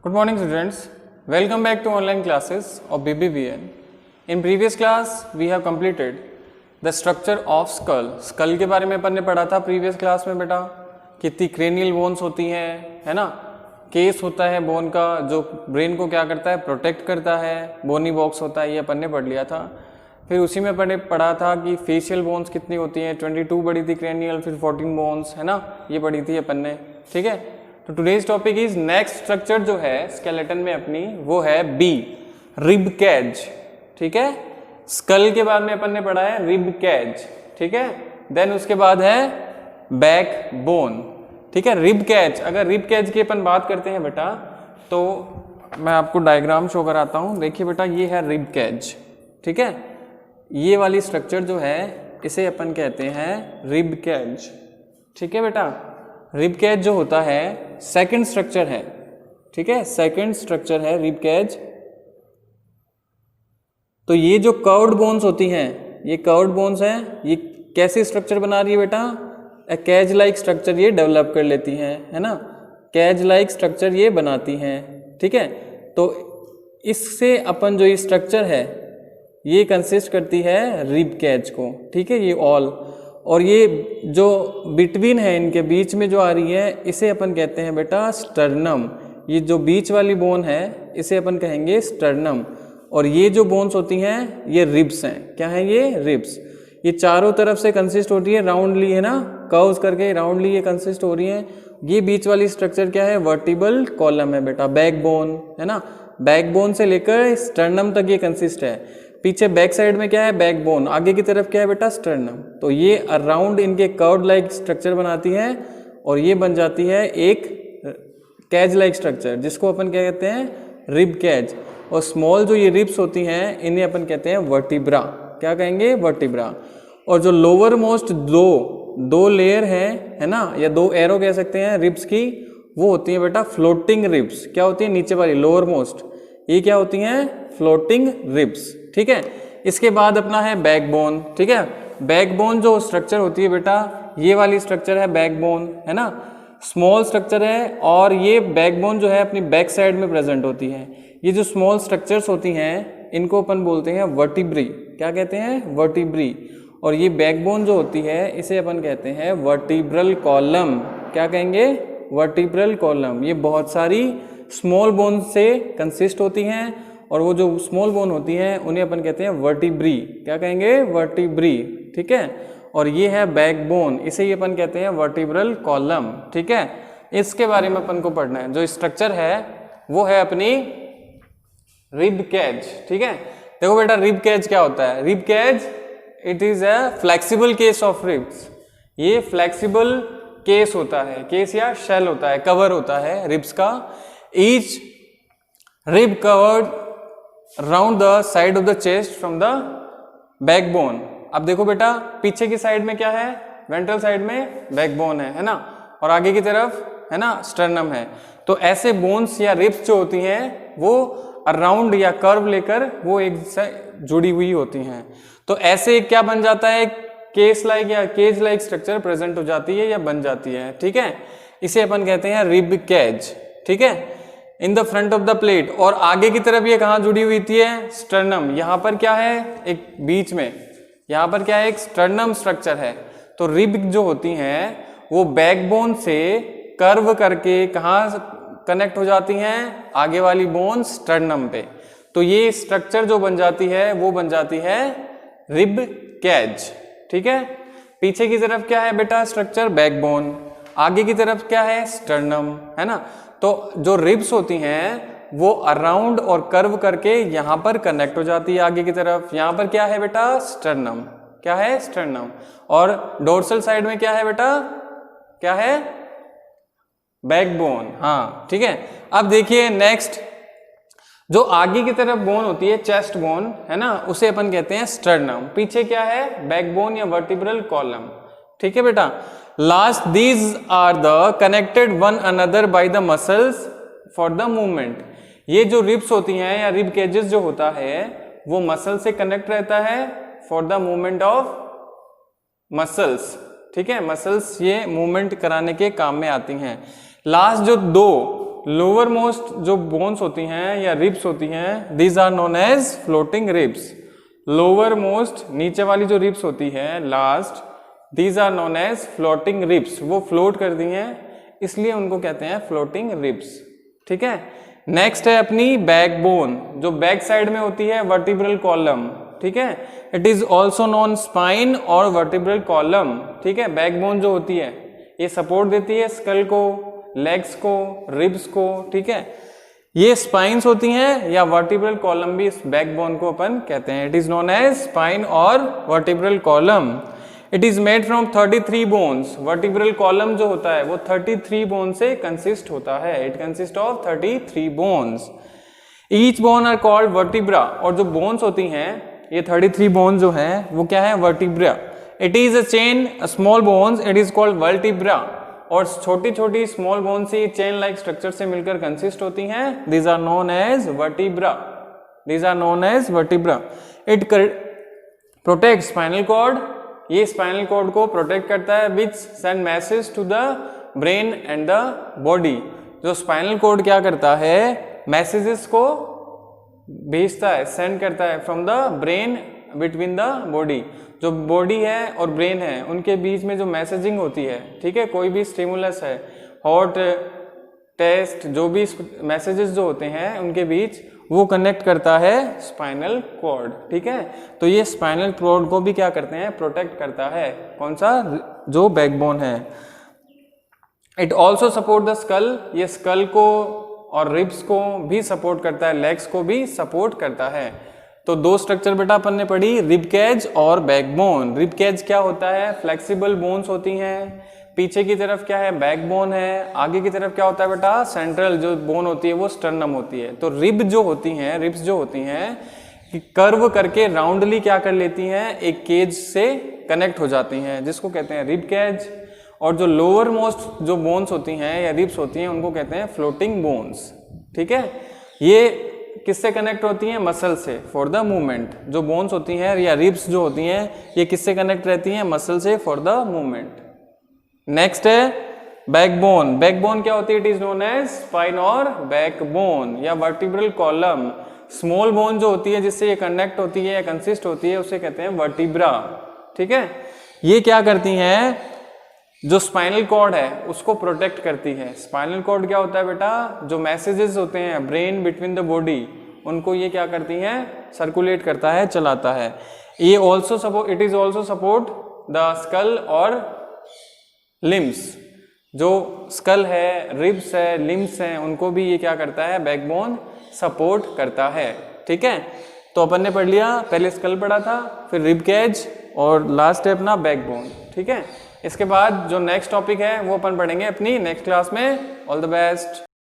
Good morning students, welcome back to online classes of BBVN. In previous class we have completed the structure of skull. Skull के बारे में अपन ने पढ़ा था previous class में बेटा, कितनी क्रेनियल बोन्स होती हैं, है ना, केस होता है बोन का जो ब्रेन को क्या करता है, प्रोटेक्ट करता है, बोनी बॉक्स होता है, ये अपन ने पढ़ लिया था। फिर उसी में पढ़ा था कि फेशियल बोन्स कितनी होती हैं, 22 बड़ी थी क्रेनियल, फिर 14 बोन्स, है ना, ये पढ़ी थी अपन ने, ठीक है। तो today's topic is next structure जो है स्केलेटन में अपनी, वो है बी, रिब कैज, ठीक है। स्कल के बाद में अपन ने पढ़ा है रिब कैज, ठीक है। देन उसके बाद है बैक बोन, ठीक है। रिब कैज, अगर रिब कैज की अपन बात करते हैं बेटा, तो मैं आपको डायग्राम शो कराता हूं। देखिए बेटा, ये है रिब कैज, ठीक है। ये वाली स्ट्रक्चर जो है इसे अपन कहते हैं रिब कैज, ठीक है बेटा। रिब कैज जो होता है सेकंड स्ट्रक्चर है, ठीक है, सेकंड स्ट्रक्चर है रिब कैज। तो ये जो कर्व्ड बोन्स होती हैं, ये कर्व्ड बोन्स हैं, ये कैसे स्ट्रक्चर बना रही है बेटा, कैज लाइक स्ट्रक्चर ये डेवलप कर लेती हैं, है ना, कैज लाइक स्ट्रक्चर ये बनाती हैं, ठीक है। तो इससे अपन जो ये स्ट्रक्चर है ये कंसिस्ट करती है रिब कैज को, ठीक है, ये ऑल। और ये जो बिटवीन है, इनके बीच में जो आ रही है, इसे अपन कहते हैं बेटा स्टर्नम। ये जो बीच वाली बोन है इसे अपन कहेंगे स्टर्नम। और ये जो बोन्स होती हैं ये रिब्स हैं। क्या है ये? रिब्स। ये चारों तरफ से कंसिस्ट होती है राउंडली, है ना, कर्व्स करके राउंडली ये कंसिस्ट हो रही है। ये बीच वाली स्ट्रक्चर क्या है? वर्टिबल कॉलम है बेटा, बैक बोन, है ना। बैक बोन से लेकर स्टर्नम तक ये कंसिस्ट है। पीछे बैक साइड में क्या है? Back bone. आगे की तरफ क्या है बेटा? स्टर्नम। तो ये अराउंड इनके कर्व लाइक स्ट्रक्चर बनाती है और ये बन जाती है एक कैज लाइक स्ट्रक्चर, जिसको अपन क्या कहते हैं? रिब कैज। और स्मॉल जो ये रिब्स होती हैं इन्हें अपन कहते हैं वर्टिब्रा। क्या कहेंगे? वर्टिब्रा। और जो लोअर मोस्ट दो लेयर है ना, या दो एरो कह सकते हैं रिब्स की, वो होती है बेटा फ्लोटिंग रिब्स। क्या होती है? नीचे वाली लोअर मोस्ट, ये क्या होती हैं? फ्लोटिंग रिब्स, ठीक है। इसके बाद अपना है बैकबोन, ठीक है। बैकबोन जो स्ट्रक्चर होती है बेटा, ये वाली स्ट्रक्चर है बैकबोन, है ना, स्मॉल स्ट्रक्चर है। और ये बैकबोन जो है अपनी बैक साइड में प्रेजेंट होती है। ये जो स्मॉल स्ट्रक्चर्स होती हैं इनको अपन बोलते हैं वर्टिब्री। क्या कहते हैं? वर्टिब्री। और ये बैकबोन जो होती है इसे अपन कहते हैं वर्टिब्रल कॉलम। क्या कहेंगे? Vertebral column. ये बहुत सारी स्मॉल बोन से कंसिस्ट होती हैं और वो जो स्मॉल बोन होती हैं उन्हें अपन कहते हैं वर्टिब्री। क्या कहेंगे? वर्टिब्री, ठीक है। और ये है बैकबोन, इसे ही अपन कहते हैं वर्टिब्रल कॉलम, ठीक है। इसके बारे में अपन को पढ़ना है। जो स्ट्रक्चर है वो है अपनी रिब कैज, ठीक है। देखो बेटा, रिब कैज क्या होता है? Rib cage it is a flexible case of ribs. ये फ्लेक्सिबल केस होता है, केस या शेल होता है, कवर होता है रिब्स का। Each rib covered round the side of the chest from the backbone. अब देखो बेटा, पीछे की साइड में क्या है? वेंट्रल साइड में बैकबोन है ना, और आगे की तरफ है ना स्टर्नम है। तो ऐसे बोन्स या रिब्स जो होती हैं वो अराउंड या कर्व लेकर वो एक से जुड़ी हुई होती हैं। तो ऐसे क्या बन जाता है? केस लाइक या केज लाइक स्ट्रक्चर प्रेजेंट हो जाती है या बन जाती है, ठीक है। इसे अपन कहते हैं रिब कैज, ठीक है। In the front of the plate. और आगे की तरफ ये कहाँ जुड़ी हुई थी? है स्टर्नम। यहाँ पर क्या है? एक बीच में यहाँ पर क्या है? एक स्टर्नम स्ट्रक्चर है। तो रिब जो होती हैं वो बैकबोन से कर्व करके कहाँ कनेक्ट हो जाती हैं? आगे वाली बोन स्टर्नम पे। तो ये स्ट्रक्चर जो बन जाती है वो बन जाती है रिब कैज, ठीक है। पीछे की तरफ क्या है बेटा? Structure backbone. आगे की तरफ क्या है? स्टर्नम, है ना। तो जो रिब्स होती हैं वो अराउंड और कर्व करके यहां पर कनेक्ट हो जाती है आगे की तरफ। यहां पर क्या है बेटा? स्टर्नम। क्या है? स्टर्नम। और डोर्सल साइड में क्या है बेटा? क्या है? बैकबोन, हाँ, ठीक है। अब देखिए नेक्स्ट, जो आगे की तरफ बोन होती है, चेस्ट बोन, है ना, उसे अपन कहते हैं स्टर्नम। पीछे क्या है? बैकबोन या वर्टिब्रल कॉलम, ठीक है बेटा। Last, these are the connected one another by the muscles for the movement. ये जो रिब्स होती हैं या रिब केजेस जो होता है वो मसल से कनेक्ट रहता है for the movement of muscles, ठीक है। मसल्स ये मूवमेंट कराने के काम में आती हैं। लास्ट जो दो लोअर मोस्ट जो बोन्स होती हैं या रिब्स होती हैं, these are known as floating ribs. Lower most नीचे वाली जो रिब्स होती है last, these are known as floating ribs, वो फ्लोट करती हैं इसलिए उनको कहते हैं फ्लोटिंग रिब्स। ठीक है, नेक्स्ट है अपनी बैकबोन, जो बैक साइड में होती है वर्टिब्रल कॉलम। ठीक है, it is also non spine और वर्टिब्रल कॉलम। ठीक है, बैकबोन जो होती है ये सपोर्ट देती है स्कल को, लेग्स को, रिब्स को। ठीक है, ये स्पाइन्स होती हैं या वर्टिब्रल कॉलम भी इस बैकबोन को अपन कहते हैं। It is known as spine और vertebral column. It is made from 33 bones. Vertebral column जो होता है वो 33 बोन से कंसिस्ट होता है। It consist of 33 bones. Each bone are called vertebra, और जो बोन्स होती हैं ये 33 बोन जो हैं वो क्या है, vertebra. It is a chain small bones, it is called vertebra, और छोटी छोटी स्मॉल बोन से चेन लाइक स्ट्रक्चर से मिलकर कंसिस्ट होती हैं। These are known as vertebra, these are known as vertebra. It protect spinal cord, ये spinal cord को प्रोटेक्ट करता है, which send message to the brain and the body. जो स्पाइनल कॉर्ड क्या करता है, मैसेजेस को भेजता है, सेंड करता है from the brain between the body. जो बॉडी है और ब्रेन है उनके बीच में जो मैसेजिंग होती है, ठीक है, कोई भी स्टिमुलस है, हॉट, टेस्ट, जो भी मैसेजेस जो होते हैं उनके बीच, वो कनेक्ट करता है स्पाइनल कॉर्ड। ठीक है, तो ये स्पाइनल कॉर्ड को भी क्या करते हैं, प्रोटेक्ट करता है। कौन सा, जो बैकबोन है। It also support the skull, ये स्कल को और रिब्स को भी सपोर्ट करता है, लेग्स को भी सपोर्ट करता है। तो दो स्ट्रक्चर बेटा अपन ने पढ़ी, रिब केज और बैकबोन। रिब केज क्या होता है, फ्लेक्सिबल बोन्स होती हैं, पीछे की तरफ क्या है, बैकबोन है, आगे की तरफ क्या होता है बेटा, सेंट्रल जो बोन होती है वो स्टर्नम होती है। तो रिब जो होती हैं, रिब्स जो होती हैं कि कर्व करके राउंडली क्या कर लेती हैं, एक केज से कनेक्ट हो जाती हैं, जिसको कहते हैं रिब केज। और जो लोअर मोस्ट जो बोन्स होती हैं या रिब्स होती हैं उनको कहते हैं फ्लोटिंग बोन्स। ठीक है, ये किससे कनेक्ट होती हैं, मसल से, फॉर द मूवमेंट। जो बोन्स होती हैं या रिब्स जो होती हैं ये किससे कनेक्ट रहती हैं, मसल से, फॉर द मूवमेंट। नेक्स्ट है बैकबोन। बैकबोन क्या होती है, it is known as spine और बैकबोन या वर्टिब्रल कॉलम। स्मॉल बोन जो होती है जिससे ये कनेक्ट होती है या कंसिस्ट होती है उसे कहते हैं वर्टिब्रा। ठीक है, ये क्या करती हैं, जो स्पाइनल कॉर्ड है उसको प्रोटेक्ट करती है। स्पाइनल कॉर्ड क्या होता है बेटा, जो मैसेजेस होते हैं ब्रेन बिटवीन द बॉडी उनको ये क्या करती हैं, सर्कुलेट करता है, चलाता है। ये also support, it is also support the skull और लिम्स। जो स्कल है, रिब्स है, लिम्स हैं, उनको भी ये क्या करता है, बैकबोन सपोर्ट करता है। ठीक है, तो अपन ने पढ़ लिया, पहले स्कल पढ़ा था, फिर रिब केज और लास्ट है अपना बैकबोन। ठीक है, इसके बाद जो नेक्स्ट टॉपिक है वो अपन पढ़ेंगे अपनी नेक्स्ट क्लास में। All the best.